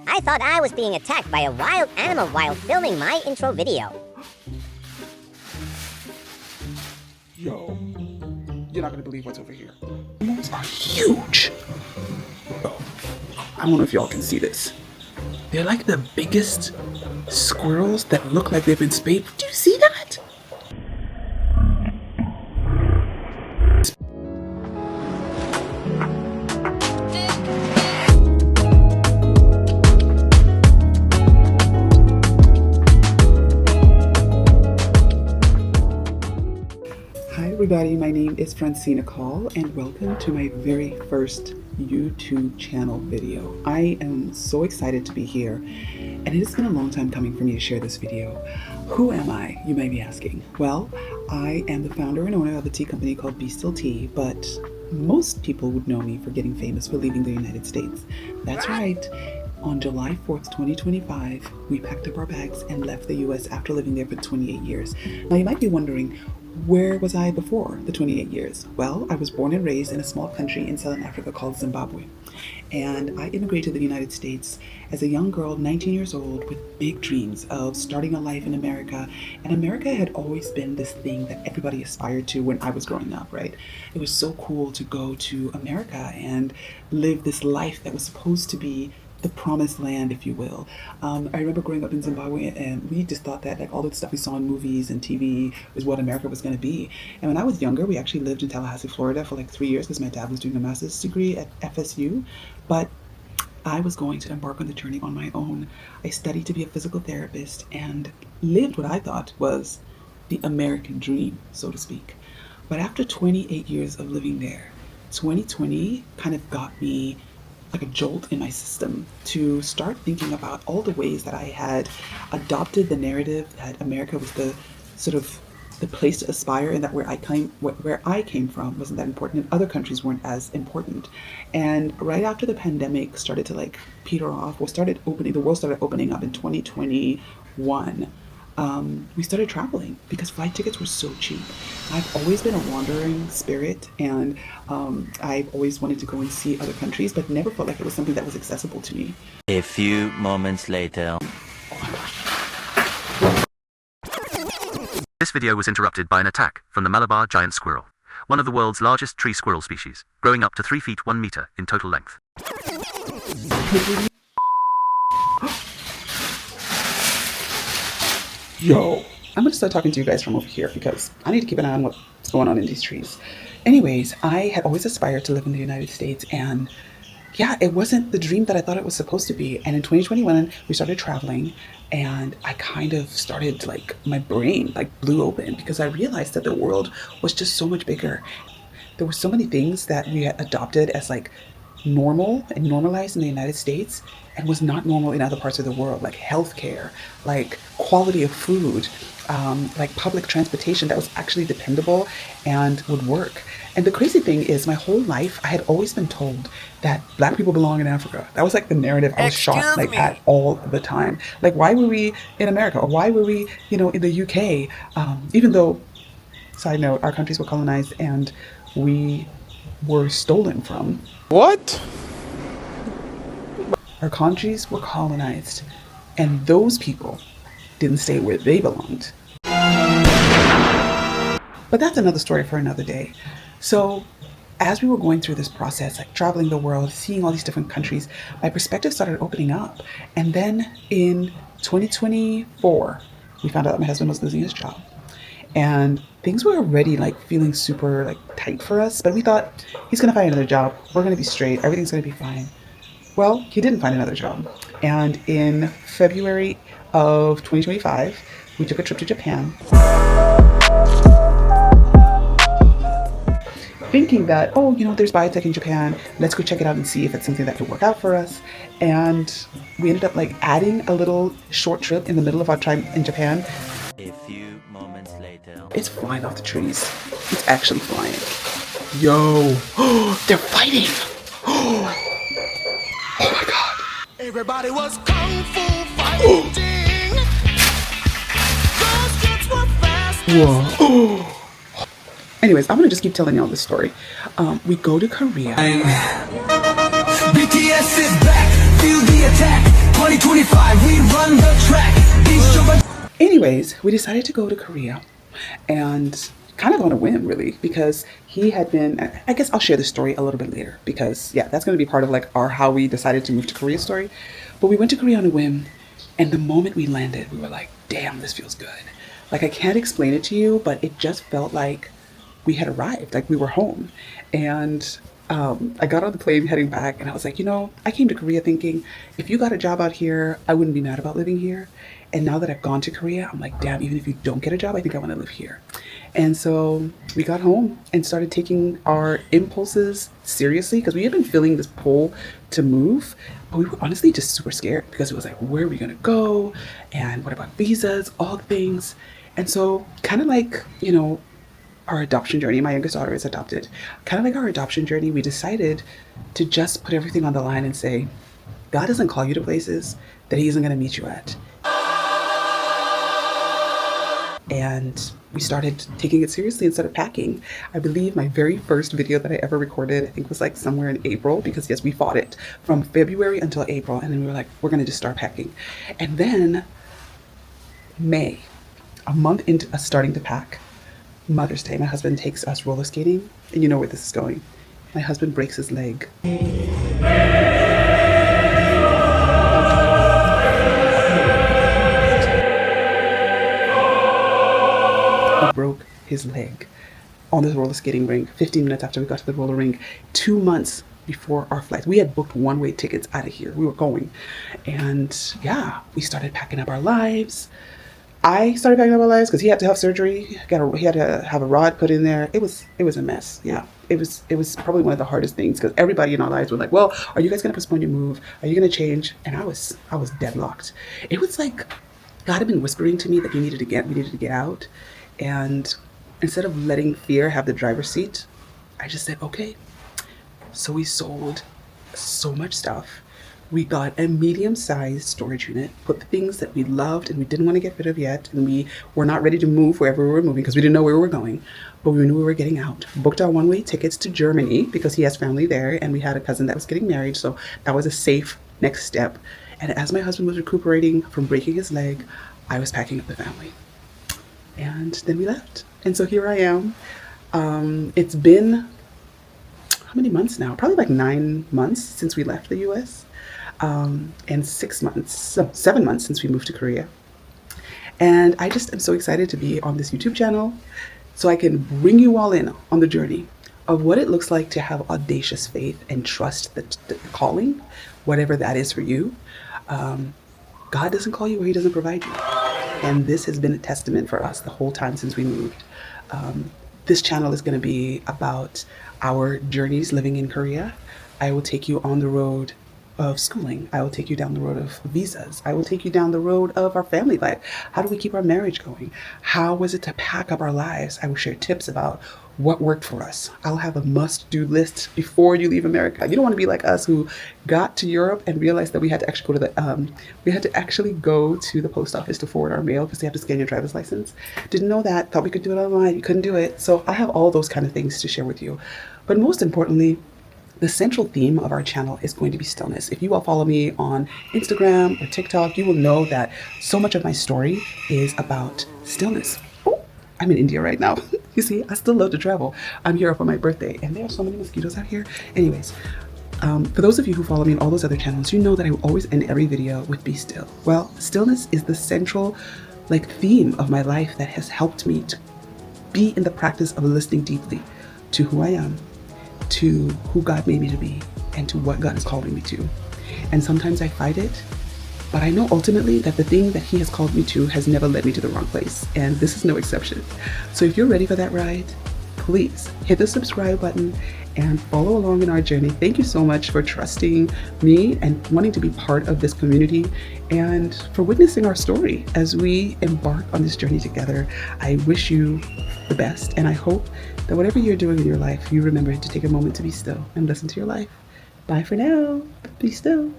I thought I was being attacked by a wild animal while filming my intro video. Yo, you're not gonna believe what's over here. Animals are huge. Oh, I don't know if y'all can see this. They're like the biggest squirrels that look like they've been spayed. Do you see that? Hi everybody, my name is Francina Call and welcome to my very first YouTube channel video. I am so excited to be here and it has been a long time coming for me to share this video. Who am I, you may be asking? Well, I am the founder and owner of a tea company called Be Still Tea, but most people would know me for getting famous for leaving the United States. That's right. On July 4th, 2025, we packed up our bags and left the U.S. after living there for 28 years. Now you might be wondering, where was I before the 28 years? Well, I was born and raised in a small country in Southern Africa called Zimbabwe. And I immigrated to the United States as a young girl, 19 years old, with big dreams of starting a life in America. And America had always been this thing that everybody aspired to when I was growing up, right? It was so cool to go to America and live this life that was supposed to be the promised land, if you will. I remember growing up in Zimbabwe and we just thought that like all the stuff we saw in movies and TV was what America was going to be. And when I was younger, we actually lived in Tallahassee, Florida for like 3 years because my dad was doing a master's degree at FSU. But I was going to embark on the journey on my own. I studied to be a physical therapist and lived what I thought was the American dream, so to speak. But after 28 years of living there, 2020 kind of got me like a jolt in my system to start thinking about all the ways that I had adopted the narrative that America was the sort of the place to aspire, and that where I came from wasn't that important and other countries weren't as important. And right after the pandemic started to like peter off, the world started opening up in 2021. We started traveling because flight tickets were so cheap. I've always been a wandering spirit and I've always wanted to go and see other countries, but never felt like it was something that was accessible to me. A few moments later. This video was interrupted by an attack from the Malabar giant squirrel, one of the world's largest tree squirrel species, growing up to 3 feet 1 meter in total length. Yo, I'm gonna start talking to you guys from over here because I need to keep an eye on what's going on in these trees. Anyways, I had always aspired to live in the United States, and yeah, it wasn't the dream that I thought it was supposed to be. And in 2021, we started traveling and I kind of started like, my brain like blew open because I realized that the world was just so much bigger. There were so many things that we had adopted as like normal and normalized in the United States and was not normal in other parts of the world, like healthcare, like quality of food, like public transportation that was actually dependable and would work. And the crazy thing is, my whole life I had always been told that Black people belong in Africa. That was like the narrative I was shocked like at all the time. Like, why were we in America, or why were we, in the UK? Even though, side note, our countries were colonized and we were stolen from. What? Our countries were colonized and those people didn't stay where they belonged. But that's another story for another day. So as we were going through this process, like traveling the world, seeing all these different countries, my perspective started opening up. And then in 2024, we found out my husband was losing his job. And things were already like feeling super like tight for us, but we thought he's gonna find another job. We're gonna be straight. Everything's gonna be fine. Well, he didn't find another job. And in February of 2025, we took a trip to Japan, thinking that, there's biotech in Japan. Let's go check it out and see if it's something that could work out for us. And we ended up like adding a little short trip in the middle of our time in Japan. A few moments later. It's flying off the trees. It's actually flying. Yo, they're fighting. Oh my God. Everybody was kung fu fighting. Those kids were fast. Whoa. Anyways, I'm gonna just keep telling y'all this story. We go to Korea. BTS is back, feel the attack. Anyways, we decided to go to Korea, and kind of on a whim, really, because he had been. I guess I'll share the story a little bit later because yeah, that's going to be part of like our how we decided to move to Korea story. But we went to Korea on a whim, and the moment we landed, we were like, "Damn, this feels good." Like I can't explain it to you, but it just felt like we had arrived, like we were home. And I got on the plane heading back, and I was like, I came to Korea thinking if you got a job out here, I wouldn't be mad about living here. And now that I've gone to Korea, I'm like, damn, even if you don't get a job, I think I want to live here. And so we got home and started taking our impulses seriously because we had been feeling this pull to move, but we were honestly just super scared because it was like, where are we going to go? And what about visas, all things. And so kind of like, our adoption journey, my youngest daughter is adopted, kind of like our adoption journey, we decided to just put everything on the line and say, God doesn't call you to places that he isn't going to meet you at. And we started taking it seriously and started packing. I believe my very first video that I ever recorded, I think was like somewhere in April, because yes, we fought it from February until April. And then we were like, we're going to just start packing. And then May, a month into us starting to pack, Mother's Day, my husband takes us roller skating, and you know where this is going. My husband breaks his leg. He broke his leg on the roller skating rink 15 minutes after we got to the roller rink, 2 months before our flight. We had booked one-way tickets out of here. We were going. And yeah, we started packing up our lives. I started packing up our lives because he had to have surgery. He had to have a rod put in there. It was a mess. Yeah, it was probably one of the hardest things because everybody in our lives was like, "Well, are you guys gonna postpone your move? Are you gonna change?" And I was deadlocked. It was like God had been whispering to me that we needed to get out, and instead of letting fear have the driver's seat, I just said, "Okay." So we sold so much stuff. We got a medium-sized storage unit, put the things that we loved and we didn't want to get rid of yet, and we were not ready to move wherever we were moving because we didn't know where we were going, but we knew we were getting out. Booked our one-way tickets to Germany because he has family there, and we had a cousin that was getting married, so that was a safe next step. And as my husband was recuperating from breaking his leg, I was packing up the family. And then we left. And so here I am. It's been, how many months now? Probably like 9 months since we left the U.S., and 7 months since we moved to Korea. And I just am so excited to be on this YouTube channel so I can bring you all in on the journey of what it looks like to have audacious faith and trust the calling, whatever that is for you. God doesn't call you where he doesn't provide you. And this has been a testament for us the whole time since we moved. This channel is going to be about our journeys living in Korea. I will take you on the road of schooling. I will take you down the road of visas. I will take you down the road of our family life. How do we keep our marriage going? How was it to pack up our lives? I will share tips about what worked for us. I'll have a must-do list before you leave America. You don't want to be like us who got to Europe and realized that we had to actually go to the post office to forward our mail because they have to scan your driver's license. Didn't know that. Thought we could do it online. You couldn't do it. So I have all those kind of things to share with you. But most importantly, the central theme of our channel is going to be stillness. If you all follow me on Instagram or TikTok, you will know that so much of my story is about stillness. Oh, I'm in India right now. You see, I still love to travel. I'm here for my birthday, and there are so many mosquitoes out here. Anyways, for those of you who follow me on all those other channels, you know that I will always end every video with "Be still." Well, stillness is the central theme of my life that has helped me to be in the practice of listening deeply to who I am, to who God made me to be, and to what God is calling me to. And sometimes I fight it, but I know ultimately that the thing that he has called me to has never led me to the wrong place, and this is no exception. So if you're ready for that ride, please hit the subscribe button and follow along in our journey. Thank you so much for trusting me and wanting to be part of this community and for witnessing our story as we embark on this journey together. I wish you the best, and I hope that whatever you're doing in your life, you remember to take a moment to be still and listen to your life. Bye for now. Be still.